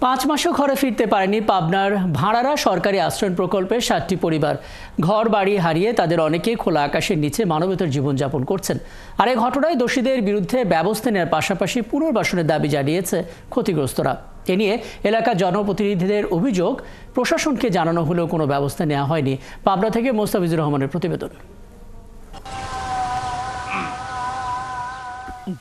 5 মাসও ঘরে ফিরতে পারেনি পাবনার ভাড়ারা সরকারি আশ্রয় প্রকল্পের 7টি পরিবার। ঘর বাড়ি হারিয়ে তাদের অনেকে খোলা আকাশের নিচে মানবেতর জীবনযাপন করছেন। আর এই ঘটনায় দোষীদের বিরুদ্ধে ব্যবস্থা নেওয়ার পাশাপাশি পুনর্বাসনের দাবি জানিয়েছে ক্ষতিগ্রস্তরা। এ নিয়ে এলাকার জনপ্রতিনিধিদের অভিযোগ, প্রশাসনকে জানানো হলেও কোনো ব্যবস্থা নেওয়া হয়নি। পাবনা থেকে মোস্তাফিজুর রহমানের প্রতিবেদন।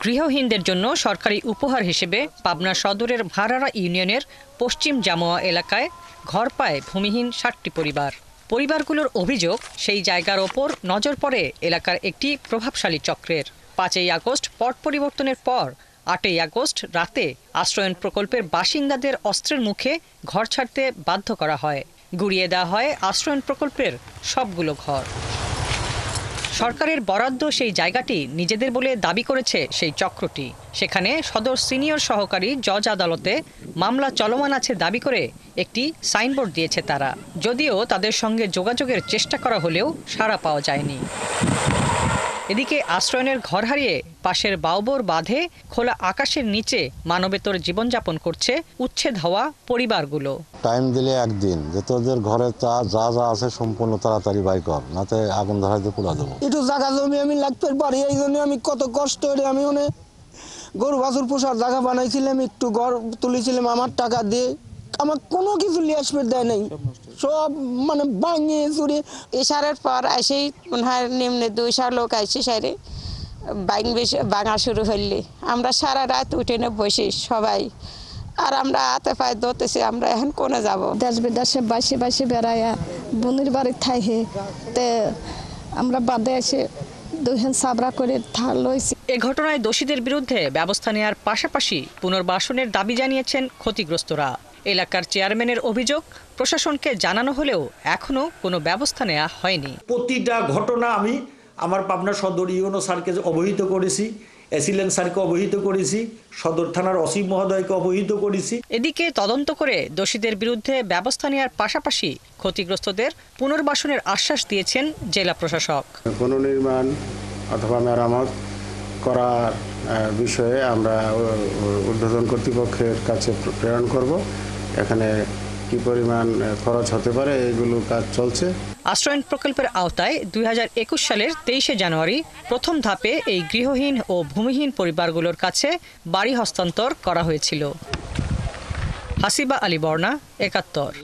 গৃহহীনদের জন্য সরকারি উপহার হিসেবে পাবনা সদরের ভাড়ারা ইউনিয়নের পশ্চিম জামোয়া এলাকায় ঘর পায় ভূমিহীন 7টি পরিবার। পরিবারগুলোর অভিযোগ, সেই জায়গার ওপর নজর পড়ে এলাকার একটি প্রভাবশালী চক্রের। 5ই আগস্ট পট পরিবর্তনের পর 8ই আগস্ট রাতে আশ্রয়ণ প্রকল্পের বাসিন্দাদের অস্ত্রের মুখে ঘর ছাড়তে বাধ্য করা হয়। গুড়িয়ে দেওয়া হয় আশ্রয়ণ প্রকল্পের সবগুলো ঘর। সরকারের বরাদ্দ সেই জায়গাটি নিজেদের বলে দাবি করেছে সেই চক্রটি। সেখানে সদর সিনিয়র সহকারী জজ আদালতে মামলা চলমান আছে দাবি করে একটি সাইনবোর্ড দিয়েছে তারা। যদিও তাদের সঙ্গে যোগাযোগের চেষ্টা করা হলেও সাড়া পাওয়া যায়নি। এদিকে আশ্রয়নের ঘর হারিয়ে পাশের বাউবর বাঁধে খোলা আকাশের নিচে মানবেতর জীবনযাপন করছে উচ্ছেদ হওয়া পরিবারগুলো। টাইম দিলে একদিন যে তোদের ঘরে যা যা আছে সম্পূর্ণ তাড়াতাড়ি বাই কর, নাতে আগুন ধরাইতে পুরা দেবো। একটু জায়গা জমি আমি লাগতে পারি, এই জন্য আমি কত কষ্ট করে আমি গরু বাছুর পোষার জায়গা বানাইছিলাম, একটু ঘর তুলেছিলাম আমার টাকা দিয়ে। আমার কোনো কিছু লিয়াসপেট দেয় নাই, সব ভাঙিয়ে চুরি। ইশারের পর এসেই মনে হয় নিম্নে 200 লোক আসছে সাইরে ভাঙা শুরু হইলে আমরা সারা রাত উঠে বসি সবাই। আর আমরা হাতে পায়ে ধরতেছি, আমরা এখন কোনে যাব। দেশ বিদেশে বাসি বেড়াইয়া বোনের বাড়ি থাইহে তে আমরা বাদে এসে দুহেন সাবরা করে লইছি। এ ঘটনায় দোষীদের বিরুদ্ধে ব্যবস্থা নেওয়ার পাশাপাশি পুনর্বাসনের দাবি জানিয়েছেন ক্ষতিগ্রস্তরা। এলাকার চেয়ারম্যানের অভিযোগ, প্রশাসনকে জানানো হলেও এখনো কোনো ব্যবস্থা নেওয়া হয়নি। প্রতিটা ঘটনা আমি আমার পাবনা সদর ইউনো স্যারকে অবহিত করেছি, এসিলেন স্যারকে অবহিত করেছি, সদর থানার অসীম মহোদয়কে অবহিত করেছি। এদিকে তদন্ত করে দোষীদের বিরুদ্ধে ব্যবস্থা নেওয়ার পাশাপাশি ক্ষতিগ্রস্তদের পুনর্বাসনের আশ্বাস দিয়েছেন জেলা প্রশাসক। পুনর্নির্মাণ অথবা মেরামত করার বিষয়ে আমরা ঊর্ধ্বতন কর্তৃপক্ষের কাছে প্রেরণ করব। এখানে কি পরিমাণ খরচ হতে পারে এগুলো কাজ চলছে। আশ্রয়ণ প্রকল্পের আওতায় 2021 সালের 23শে জানুয়ারি প্রথম ধাপে এই গৃহহীন ও ভূমিহীন পরিবারগুলোর কাছে বাড়ি হস্তান্তর করা হয়েছিল। হাসিবা আলী বর্ণা, 71।